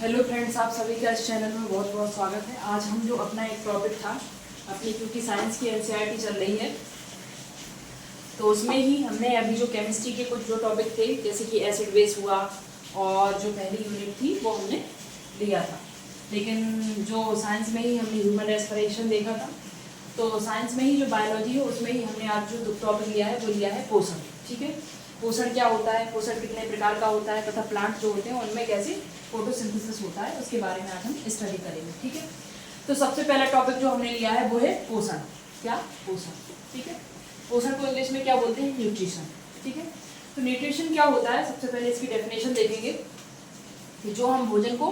Hello friends, आप सभी का इस चैनल में बहुत बहुत स्वागत है। आज हम जो अपना एक टॉपिक था अपनी, क्योंकि साइंस की एनसीईआरटी चल रही है तो उसमें ही हमने अभी जो केमिस्ट्री के कुछ जो टॉपिक थे जैसे कि एसिड बेस हुआ और जो पहली यूनिट थी वो हमने लिया था। लेकिन जो साइंस में ही हमने ह्यूमन रेस्पिरेशन देखा था, तो साइंस में ही जो बायोलॉजी है उसमें ही हमने आज जो टॉपिक लिया है वो लिया है पोषण। ठीक है, पोषण क्या होता है, पोषण कितने प्रकार का होता है तथा प्लांट जो होते हैं उनमें कैसे फोटोसिंथेसिस होता है, उसके बारे में आज हम स्टडी करेंगे। ठीक है, तो सबसे पहला टॉपिक जो हमने लिया है वो है पोषण। क्या? पोषण। ठीक है, पोषण को इंग्लिश में क्या बोलते हैं? न्यूट्रिशन। ठीक है, तो न्यूट्रिशन क्या होता है, सबसे पहले इसकी डेफिनेशन देखेंगे कि जो हम भोजन को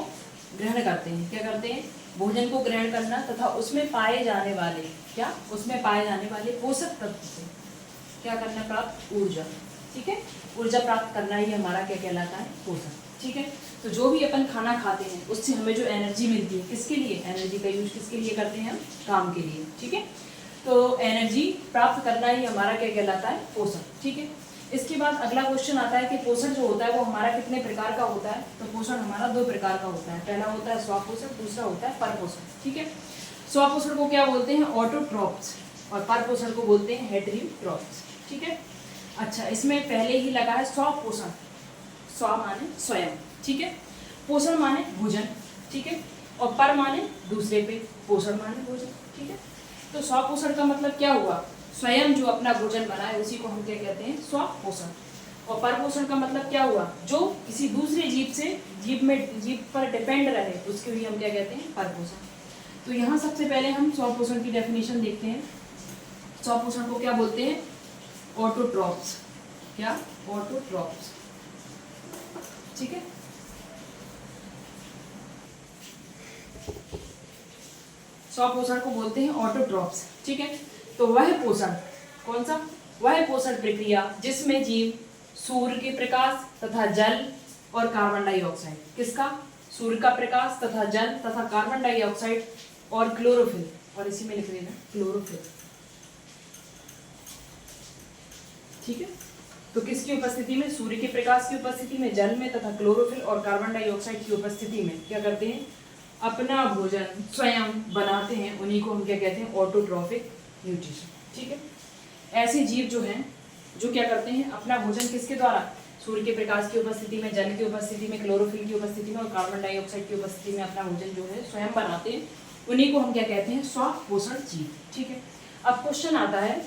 ग्रहण करते हैं, क्या करते हैं? भोजन को ग्रहण करना तथा उसमें पाए जाने वाले, क्या? उसमें पाए जाने वाले पोषक तत्व से क्या करना? प्राप्त ऊर्जा। ठीक है, ऊर्जा प्राप्त करना ही हमारा क्या कहलाता है? पोषण। ठीक है, तो जो भी अपन खाना खाते हैं उससे हमें जो एनर्जी मिलती है, किसके लिए? एनर्जी का यूज किसके लिए करते हैं हम? काम के लिए। ठीक है, तो एनर्जी प्राप्त करना ही हमारा क्या कहलाता है? पोषण। ठीक है, इसके बाद अगला क्वेश्चन आता है कि पोषण जो होता है वो हमारा कितने प्रकार का होता है? तो पोषण हमारा दो प्रकार का होता है। पहला होता है स्वपोषण, दूसरा होता है परपोषण। ठीक है, स्वपोषण को क्या बोलते हैं? ऑटोट्रॉप्स, और परपोषण को बोलते हैं हेटेरोट्रॉप्स। ठीक है, अच्छा, इसमें पहले ही लगा है स्वपोषण। स्व माने स्वयं। ठीक है, पोषण माने भोजन। ठीक है, और पर माने दूसरे पे, पोषण माने भोजन। ठीक है, तो स्वपोषण का मतलब क्या हुआ? स्वयं जो अपना भोजन बनाए उसी को हम क्या कहते हैं? स्वपोषण। और परपोषण का मतलब क्या हुआ? जो किसी दूसरे जीव से जीव पर डिपेंड रहे उसके भी हम क्या कहते हैं? परपोषण। तो यहाँ सबसे पहले हम स्वपोषण की डेफिनेशन देखते हैं। स्वपोषण को क्या बोलते हैं? ऑटोट्रॉप्स। क्या? ऑटोट्रॉप्स। ठीक है, स्वपोषण को बोलते हैं ऑटोट्रॉप्स। ठीक है, तो वह पोषण, कौन सा? वह पोषण प्रक्रिया जिसमें जीव सूर्य के प्रकाश तथा जल और कार्बन डाइऑक्साइड, किसका? सूर्य का प्रकाश तथा जल तथा कार्बन डाइऑक्साइड और क्लोरोफिल, और इसी में लिख देना क्लोरोफिल। ठीक है, तो किसकी उपस्थिति में? सूर्य के प्रकाश की उपस्थिति में, जल में तथा क्लोरोफिल और कार्बन डाइऑक्साइड की उपस्थिति में क्या करते हैं? अपना भोजन स्वयं बनाते हैं। उन्हीं को हम क्या कहते हैं? Autotrophic nutrition. ठीक है, ऐसे जीव जो हैं जो क्या करते हैं? अपना भोजन किसके द्वारा? सूर्य के प्रकाश की उपस्थिति में, जल की उपस्थिति में, क्लोरोफिल की उपस्थिति में और कार्बन डाइऑक्साइड की उपस्थिति में अपना भोजन जो है स्वयं बनाते हैं। उन्हीं को हम क्या कहते हैं? स्वपोषण जीव। ठीक है, अब क्वेश्चन आता है,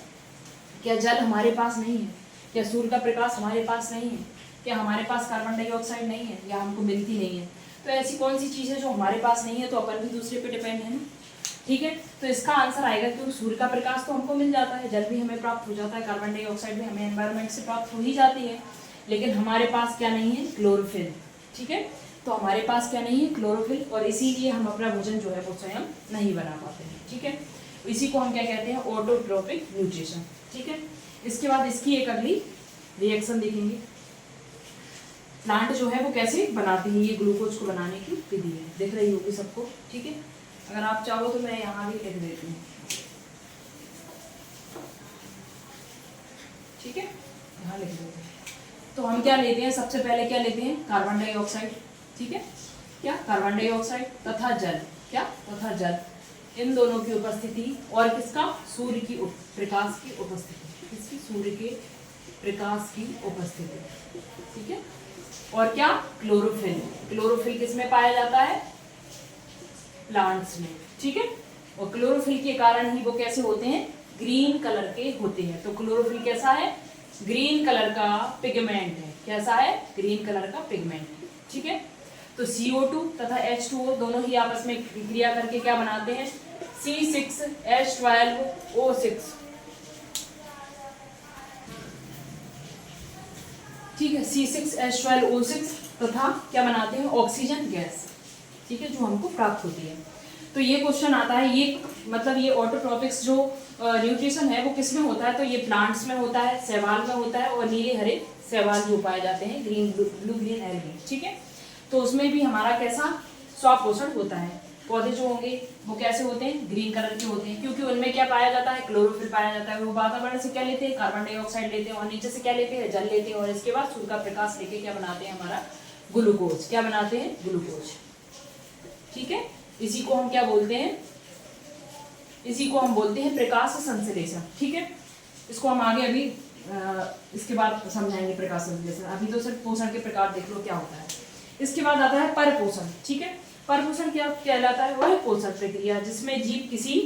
क्या जल हमारे पास नहीं है? क्या सूर्य का प्रकाश हमारे पास नहीं है? क्या हमारे पास कार्बन डाइऑक्साइड नहीं है या हमको मिलती नहीं है? तो ऐसी कौन सी चीज़ है जो हमारे पास नहीं है? तो अपन भी दूसरे पे डिपेंड है ना। ठीक है, तो इसका आंसर आएगा क्योंकि सूर्य का प्रकाश तो हमको मिल जाता है, जल भी हमें प्राप्त हो जाता है, कार्बन डाइऑक्साइड भी हमें एनवायरनमेंट से प्राप्त हो ही जाती है, लेकिन हमारे पास क्या नहीं है? क्लोरोफिल। ठीक है, तो हमारे पास क्या नहीं है? क्लोरोफिल, और इसीलिए हम अपना भोजन जो है वो स्वयं नहीं बना पाते हैं। ठीक है, इसी को हम क्या कहते हैं? Autotrophic nutrition. ठीक है, इसके बाद इसकी एक अगली रिएक्शन देखेंगे। प्लांट जो है वो कैसे बनाते हैं, ये ग्लूकोज को बनाने की विधि है, दिख रही होगी सबको। ठीक है, अगर आप चाहो तो मैं यहाँ भी लिख देती हूँ। ठीक है, यहाँ लिख देते हैं। तो हम क्या लेते हैं? सबसे पहले क्या लेते हैं? Carbon dioxide. ठीक है, क्या? कार्बन डाइऑक्साइड तथा जल। क्या? तथा जल, इन दोनों की उपस्थिति और किसका? सूर्य की प्रकाश की उपस्थिति। किसकी? सूर्य के प्रकाश की उपस्थिति। ठीक है, और क्या? क्लोरोफिल। क्लोरोफिल किस में पाया जाता है? प्लांट्स में। ठीक है, और क्लोरोफिल के कारण ही वो कैसे होते हैं? ग्रीन कलर के होते हैं। तो क्लोरोफिल कैसा है? ग्रीन कलर का पिगमेंट है। कैसा है? ग्रीन कलर का पिगमेंट। ठीक है, तो CO2 तथा H2O दोनों ही आपस में क्रिया करके क्या बनाते हैं? C6H12O6। ठीक है, C6H12O6 तथा क्या बनाते हैं? Oxygen gas. ठीक है, जो हमको प्राप्त होती है। तो ये क्वेश्चन आता है, ये मतलब ये ऑटोट्रॉपिक्स जो न्यूट्रिशन है वो किस में होता है? तो ये प्लांट्स में होता है, शैवाल में होता है, और नीले हरे शैवाल जो पाए जाते हैं, ब्लू ग्रीन एल्गी। ठीक है, तो उसमें भी हमारा कैसा? स्वपोषण होता है। पौधे जो होंगे वो कैसे होते हैं? ग्रीन कलर के होते हैं, क्योंकि उनमें क्या पाया जाता है? क्लोरोफिल पाया जाता है। वो वातावरण से क्या लेते हैं? कार्बन डाइऑक्साइड लेते हैं, और नीचे से क्या लेते हैं? जल लेते हैं, और इसके बाद सूर्य का प्रकाश लेके क्या बनाते हैं? हमारा ग्लूकोज। क्या बनाते हैं? ग्लूकोज। ठीक है, इसी को हम क्या बोलते हैं, इसी को हम बोलते हैं प्रकाश संश्लेषण। ठीक है, इसको हम आगे अभी इसके बाद समझाएंगे प्रकाश संश्लेषण। अभी तो सिर्फ पोषण के प्रकार देख लो क्या होता है। इसके बाद आता है परपोषण। ठीक है, परपोषण क्या कहलाता है, वह पोषण प्रक्रिया जिसमें जीव किसी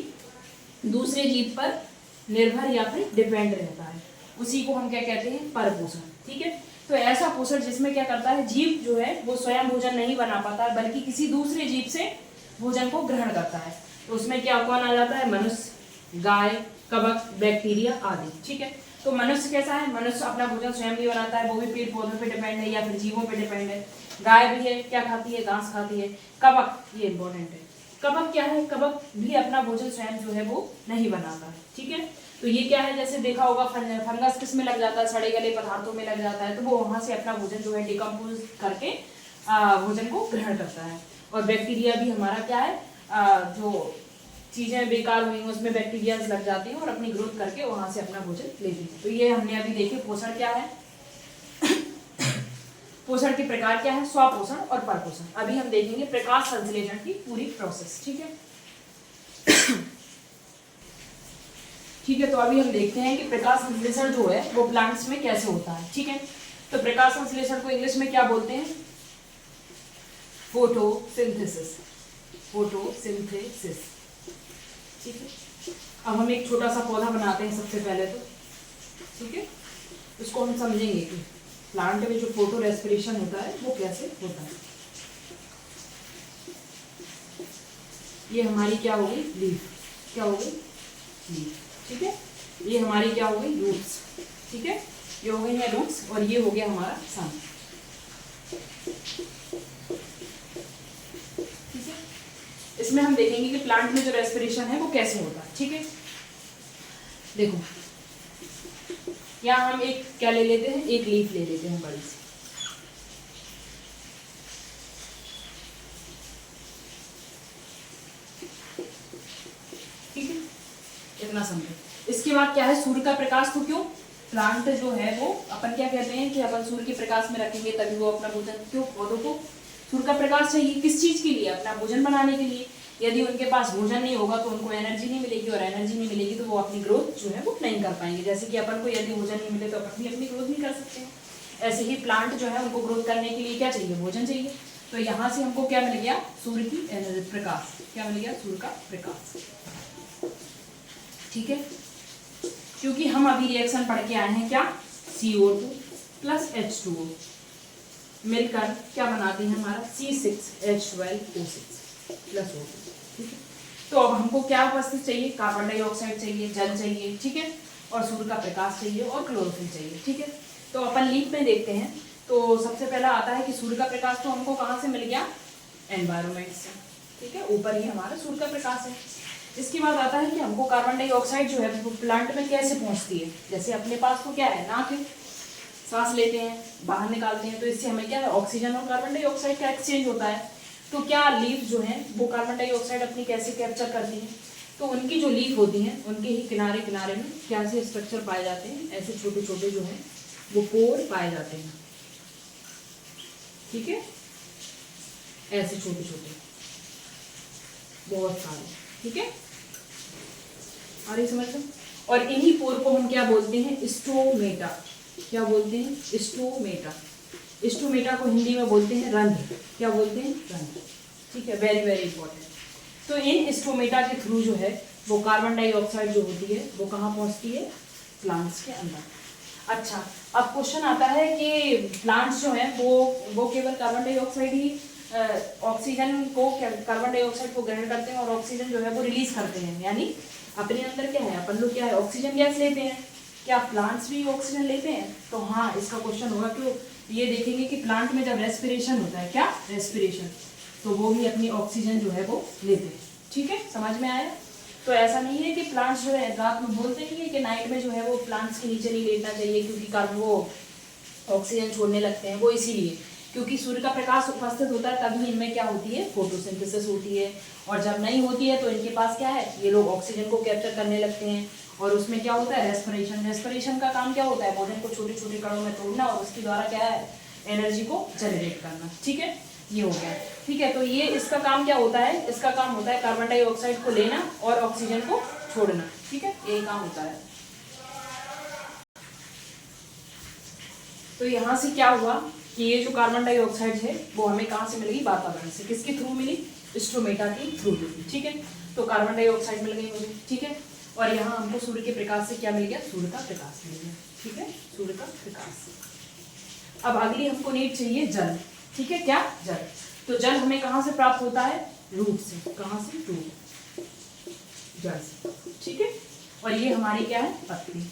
दूसरे जीव पर निर्भर या फिर डिपेंड रहता है, उसी को हम क्या कहते हैं, परपोषण। ठीक है, तो ऐसा पोषण जिसमें क्या करता है, जीव जो है वो स्वयं भोजन नहीं बना पाता है बल्कि किसी दूसरे जीव से भोजन को ग्रहण करता है। तो उसमें क्या कौन आ जाता है, मनुष्य, गाय, कवक, बैक्टीरिया आदि। ठीक है, तो मनुष्य कैसा है, मनुष्य अपना भोजन स्वयं नहीं बनाता है, वो भी पेड़ पौधों पे डिपेंड है या फिर जीवों पे डिपेंड है। गाय भी है, क्या खाती है, घास खाती है। कवक, ये इंपॉर्टेंट है, कवक क्या है, कवक भी अपना भोजन स्वयं जो है वो नहीं बनाता है। ठीक है, तो ये क्या है, जैसे देखा होगा फंगस किस में लग जाता है, सड़े गले पदार्थों में लग जाता है, तो वो वहां से अपना भोजन जो है डिकम्पोज करके भोजन को ग्रहण करता है। और बैक्टीरिया भी हमारा क्या है, जो चीजें बेकार हुई उसमें बैक्टीरिया लग जाती हैं और अपनी ग्रोथ करके वहां से अपना भोजन लेती हैं। तो ये हमने अभी देखे पोषण क्या है, पोषण के प्रकार क्या है, स्वपोषण और परपोषण। अभी हम देखेंगे प्रकाश संश्लेषण की पूरी प्रोसेस। ठीक है, ठीक है, तो अभी हम देखते हैं कि प्रकाश संश्लेषण जो है वो प्लांट्स में कैसे होता है। ठीक है, तो प्रकाश संश्लेषण को इंग्लिश में क्या बोलते हैं, फोटोसिंथेसिस, फोटोसिंथेसिस। ठीक है, अब हम एक छोटा सा पौधा बनाते हैं सबसे पहले तो। ठीक है, उसको हम समझेंगे कि प्लांट में जो फोटो रेस्पिरेशन होता है वो कैसे होता है। ये हमारी क्या हो गई, लीफ, क्या हो गई, लीफ। ठीक है, ये हमारी क्या हो गई, रूट्स। ठीक है, ये हो गई है रूट्स और ये हो गया हमारा सन। ठीक है, इसमें हम देखेंगे कि प्लांट में जो रेस्पिरेशन है वो कैसे होता है। ठीक है, देखो यहाँ हम एक क्या ले लेते हैं, एक लीफ ले लेते हैं बड़ी सी। ठीक है, इतना समझो। इसके बाद क्या है, सूर्य का प्रकाश। तो क्यों, प्लांट जो है वो अपन क्या कहते हैं कि अपन सूर्य के प्रकाश में रखेंगे तभी वो अपना भोजन, क्यों, पौधों को सूर्य का प्रकाश चाहिए, किस चीज के लिए, अपना भोजन बनाने के लिए। यदि उनके पास भोजन नहीं होगा तो उनको एनर्जी नहीं मिलेगी और एनर्जी नहीं मिलेगी तो वो अपनी ग्रोथ जो है वो नहीं कर पाएंगे। जैसे कि अपन को यदि भोजन नहीं मिले तो अपन भी अपनी ग्रोथ नहीं कर सकते हैं। ऐसे ही प्लांट जो है उनको ग्रोथ करने के लिए क्या चाहिए, भोजन चाहिए। तो यहाँ से हमको क्या मिल गया, सूर्य की एनर्जी, प्रकाश, क्या मिल गया, सूर्य का प्रकाश। ठीक है, क्योंकि हम अभी रिएक्शन पढ़ के आए हैं क्या, CO2 प्लस H2O मिलकर क्या बनाते हैं हमारा C6H12O6 प्लस O2। ठीक है, तो अब हमको क्या उपस्थित चाहिए, कार्बन डाइऑक्साइड चाहिए, जल चाहिए। ठीक है, और सूर्य का प्रकाश चाहिए और क्लोरोफिल चाहिए। ठीक है, तो अपन लीफ में देखते हैं। तो सबसे पहला आता है कि सूर्य का प्रकाश तो हमको कहाँ से मिल गया, एनवायरमेंट से। ठीक है, ऊपर ही हमारा सूर्य का प्रकाश है। इसके बाद आता है कि हमको कार्बन डाइऑक्साइड जो है वो प्लांट में कैसे पहुंचती है। जैसे अपने पास तो क्या है, नाक है, सांस लेते हैं बाहर निकालते हैं, तो इससे हमें क्या है, ऑक्सीजन और कार्बन डाइऑक्साइड का एक्सचेंज होता है। तो क्या लीफ जो है वो कार्बन डाइऑक्साइड अपनी कैसे कैप्चर करती है, तो उनकी जो लीफ होती हैं उनके ही किनारे किनारे में क्या से स्ट्रक्चर पाए जाते हैं, ऐसे छोटे छोटे जो हैं वो पोर पाए जाते हैं। ठीक है, ऐसे छोटे छोटे बहुत सारे। ठीक है, आ रही समझ में। और इन्हीं पोर को हम क्या बोलते हैं, स्टोमेटा। क्या बोलते हैं, स्टोमेटा। स्टोमेटा को हिंदी में बोलते हैं रंध्र। क्या बोलते हैं, रंध्र। ठीक है, वेरी वेरी इंपॉर्टेंट। तो इन स्टोमेटा के थ्रू जो है वो कार्बन डाइऑक्साइड जो होती है वो कहाँ पहुंचती है, प्लांट्स के अंदर। अच्छा, अब क्वेश्चन आता है कि प्लांट्स जो हैं वो केवल कार्बन डाइऑक्साइड ही ऑक्सीजन को, कार्बन डाइऑक्साइड को ग्रहण करते हैं और ऑक्सीजन जो है वो रिलीज करते हैं, यानी अपने अंदर क्या है, अपन लोग क्या है, ऑक्सीजन गैस लेते हैं। क्या प्लांट्स भी ऑक्सीजन लेते हैं, तो हाँ, इसका क्वेश्चन होगा। क्यों, ये देखेंगे कि प्लांट में जब रेस्पिरेशन होता है, क्या रेस्पिरेशन, तो वो भी अपनी ऑक्सीजन जो है वो लेते हैं। ठीक है, समझ में आया। तो ऐसा नहीं है कि प्लांट्स जो है, रात में बोलते नहीं है कि नाइट में जो है वो प्लांट्स के नीचे नहीं लेटना चाहिए क्योंकि वो ऑक्सीजन छोड़ने लगते हैं, वो इसीलिए क्योंकि सूर्य का प्रकाश उपस्थित होता है तभी इनमें क्या होती है, फोटोसिंथेसिस होती है। और जब नहीं होती है तो इनके पास क्या है, ये लोग ऑक्सीजन को कैप्चर करने लगते हैं और उसमें क्या होता है, रेस्पिरेशन। रेस्पिरेशन का काम क्या होता है, भोजन को छोटे छोटे कणों में तोड़ना और उसके द्वारा क्या है, एनर्जी को जनरेट करना। ठीक है, ये हो गया। ठीक है, तो ये इसका काम क्या होता है, इसका काम होता है कार्बन डाइऑक्साइड को लेना और ऑक्सीजन को छोड़ना। ठीक है, यही काम होता है। तो यहाँ से क्या हुआ कि ये जो कार्बन डाइऑक्साइड है वो हमें कहाँ से मिलेगी, वातावरण से। किसके थ्रू मिली, स्ट्रोमेटा के थ्रू मिली। ठीक है, तो कार्बन डाइऑक्साइड मिल गई मुझे। ठीक है, और यहाँ हमको सूर्य के प्रकाश से क्या मिल गया, सूर्य का प्रकाश मिल गया। ठीक है, सूर्य का प्रकाश। अब अगली हमको नीड चाहिए जल। ठीक है, क्या, जल। तो जल हमें कहाँ से प्राप्त होता है, रूट से। कहाँ से, रूट, जल से। ठीक है, और ये हमारी क्या है, पत्ती।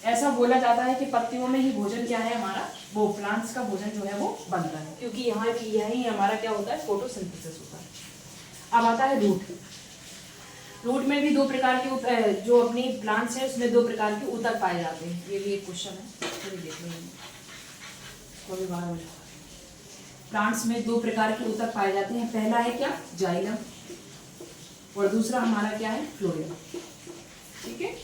ऐसा बोला जाता है कि पत्तियों में ही भोजन क्या है हमारा, वो प्लांट्स का भोजन जो है वो बनता है, क्योंकि यहाँ भी यही हमारा क्या होता है, फोटोसिंथेसिस होता है। अब आता है रूट। रूट में भी दो प्रकार के जो अपनी प्लांट्स है उसमें दो प्रकार के ऊतक पाए जाते हैं। ये भी एक क्वेश्चन है, तो देख लेंगे कभी बार हो जाएगा। प्लांट्स में दो प्रकार के ऊतक पाए जाते हैं। पहला है क्या, जाइलम, और दूसरा हमारा क्या है, फ्लोएम। ठीक है,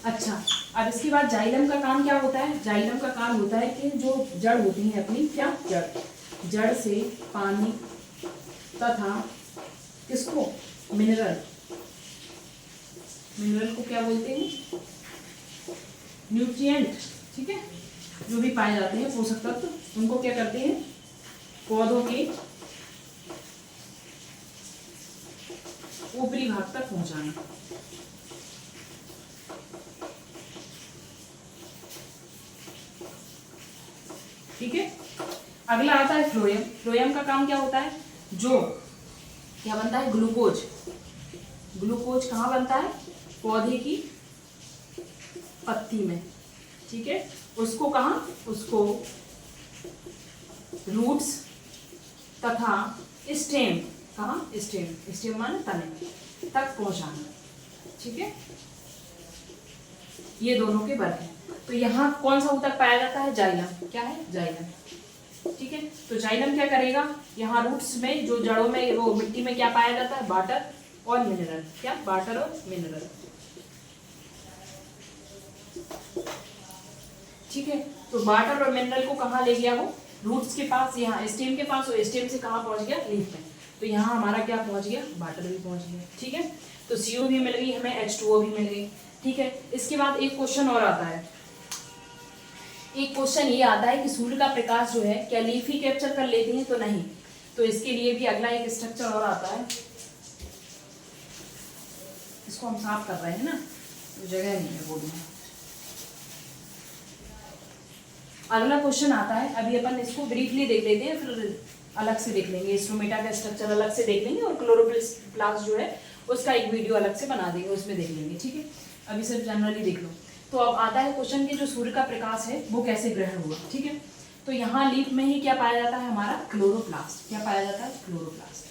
अच्छा, अब इसके बाद जाइलम का काम क्या होता है, जाइलम का काम होता है कि जो जड़ होती है अपनी, क्या, जड़ से पानी तथा किसको, मिनरल को क्या बोलते हैं, न्यूट्रिएंट। ठीक है, जो भी पाए जाते हैं पोषक तत्व, उनको क्या करते हैं, पौधों के ऊपरी भाग तक पहुंचाना। ठीक है, अगला आता है फ्लोएम। फ्लोएम का काम क्या होता है, जो क्या बनता है, ग्लूकोज। ग्लूकोज कहाँ बनता है, पौधे की पत्ती में। ठीक है, उसको कहाँ, उसको रूट्स तथा स्टेम, कहाँ, स्टेम माने तने तक पहुंचाना। ठीक है, ये दोनों के वर्ग हैं। तो यहाँ कौन सा ऊतक पाया जाता है, जाइलम। क्या है, जाइलम। ठीक है, तो जाइलम क्या करेगा, यहाँ रूट्स में, जो जड़ों में, वो मिट्टी में क्या पाया जाता है, वाटर और मिनरल। क्या, वाटर और मिनरल। ठीक है, तो वाटर और मिनरल को कहाँ ले गया, वो रूट्स के पास, यहाँ स्टेम के पास, और स्टेम से कहाँ पहुंच गया, लीफ में। तो यहाँ हमारा क्या पहुंच गया, वाटर भी पहुंच गया। ठीक है, तो CO भी मिल गई हमें, H2O भी मिल गई। ठीक है, इसके बाद एक क्वेश्चन और आता है। एक क्वेश्चन ये आता है कि सूर्य का प्रकाश जो है क्या लीफ ही कैप्चर कर लेती है, तो नहीं। तो इसके लिए भी अगला एक स्ट्रक्चर और आता है, इसको हम साफ कर रहे हैं ना, तो जगह नहीं है बोर्ड में। अगला क्वेश्चन आता है, अभी अपन इसको ब्रीफली देख लेते हैं, फिर अलग से देख लेंगे। स्ट्रोमेटा का स्ट्रक्चर अलग से देख लेंगे, और क्लोरोप्लास्ट जो है उसका एक वीडियो अलग से बना देंगे, उसमें देख लेंगे। ठीक है, अभी सिर्फ जनरली देख लो। तो अब आता है क्वेश्चन कि जो सूर्य का प्रकाश है वो कैसे ग्रहण हुआ। ठीक है, तो यहाँ लीफ में ही क्या पाया जाता है हमारा, क्लोरोप्लास्ट। क्या पाया जाता है, क्लोरोप्लास्ट।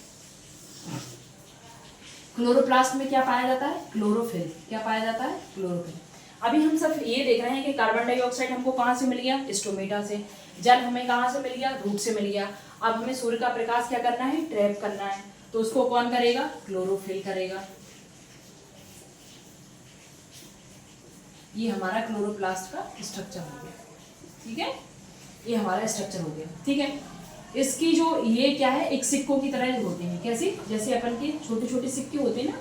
क्लोरोप्लास्ट में क्या पाया जाता है, क्लोरोफिल। क्या पाया जाता है, क्लोरोफिल। अभी हम सब ये देख रहे हैं कि कार्बन डाइऑक्साइड हमको कहाँ से मिल गया, स्ट्रोमेटा से। जल हमें कहाँ से मिल गया, रूट से मिल गया। अब हमें सूर्य का प्रकाश क्या करना है, ट्रैप करना है। तो उसको कौन करेगा, क्लोरोफिल करेगा। ये हमारा क्लोरोप्लास्ट का स्ट्रक्चर हो गया। ठीक है, ये हमारा स्ट्रक्चर हो गया। ठीक है, इसकी जो ये क्या है, एक सिक्कों की तरह होते हैं। कैसे, जैसे अपन के छोटे छोटे सिक्के होते हैं ना,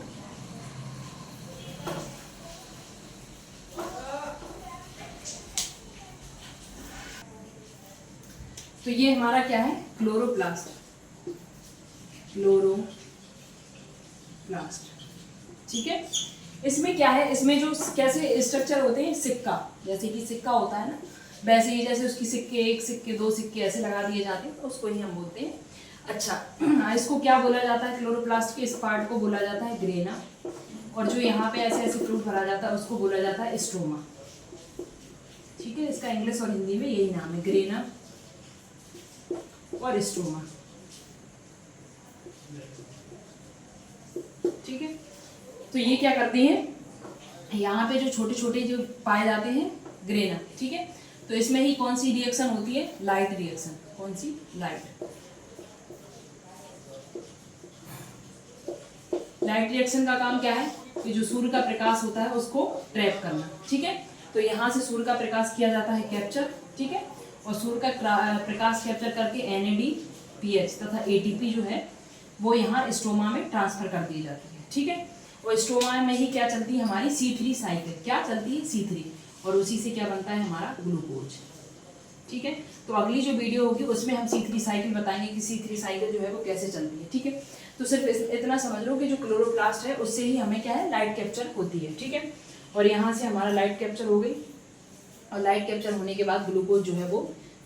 तो ये हमारा क्या है, क्लोरोप्लास्ट। क्लोरोप्लास्ट। ठीक है, इसमें क्या है, इसमें जो कैसे स्ट्रक्चर होते हैं, सिक्का, जैसे कि सिक्का होता है ना, वैसे ही जैसे उसकी सिक्के, एक सिक्के, दो सिक्के ऐसे लगा दिए जाते हैं, तो उसको ही हम बोलते हैं। अच्छा, इसको क्या बोला जाता है, क्लोरोप्लास्ट के इस पार्ट को बोला जाता है ग्रेना, और जो यहाँ पे ऐसे ऐसे फ्रूट भरा जाता है उसको बोला जाता है स्ट्रोमा। ठीक है, इसका इंग्लिश और हिंदी में यही नाम है, ग्रेना और स्ट्रोमा। ठीक है, तो ये क्या करते हैं, यहाँ पे जो छोटे छोटे जो पाए जाते हैं, ग्रेना। ठीक है, तो इसमें ही कौन सी रिएक्शन होती है, लाइट रिएक्शन। कौन सी, लाइट रिएक्शन का काम क्या है, कि जो सूर्य का प्रकाश होता है उसको ट्रैप करना। ठीक है, तो यहाँ से सूर्य का प्रकाश किया जाता है कैप्चर। ठीक है, और सूर्य का प्रकाश कैप्चर करके पीएच तथा एटीपी जो है वो यहाँ स्ट्रोमा में ट्रांसफर कर दी जाती है, ठीक है। और स्ट्रोमा में ही क्या चलती है हमारी C3 साइकिल, क्या चलती है C3, और उसी से क्या बनता है हमारा ग्लूकोज, ठीक है। तो अगली जो वीडियो होगी उसमें हम C3 साइकिल बताएंगे कि C3 साइकिल जो है वो कैसे चलती है, ठीक है। तो सिर्फ इतना समझ लो कि जो क्लोरोप्लास्ट है उससे ही हमें क्या है लाइट कैप्चर होती है, ठीक है। और यहाँ से हमारा लाइट कैप्चर हो गई, और लाइट कैप्चर होने के बाद ग्लूकोज जो है वो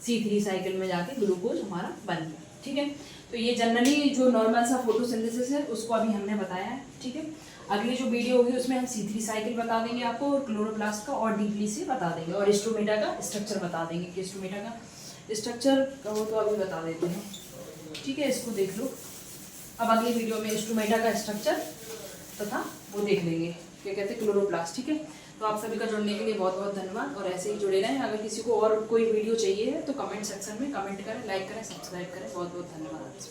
C3 साइकिल में जाके ग्लूकोज हमारा बन गया, ठीक है। तो ये जनरली जो नॉर्मल सा फोटोसिंथेसिस है उसको अभी हमने बताया है, ठीक है। अगली जो वीडियो होगी उसमें हम C3 साइकिल बता देंगे आपको, और क्लोरोप्लास्ट का और डीपली से बता देंगे, और स्टोमेटा का स्ट्रक्चर बता देंगे कि स्टोमेटा का स्ट्रक्चर का वो तो अभी बता देते हैं, ठीक है। इसको देख लो, अब अगली वीडियो में स्टोमेटा का स्ट्रक्चर तथा वो देख लेंगे क्या कहते हैं क्लोरोप्लास्ट, ठीक है। तो आप सभी का जुड़ने के लिए बहुत बहुत धन्यवाद, और ऐसे ही जुड़े रहें। अगर किसी को और कोई वीडियो चाहिए है तो कमेंट सेक्शन में कमेंट करें, लाइक करें, सब्सक्राइब करें। बहुत बहुत धन्यवाद।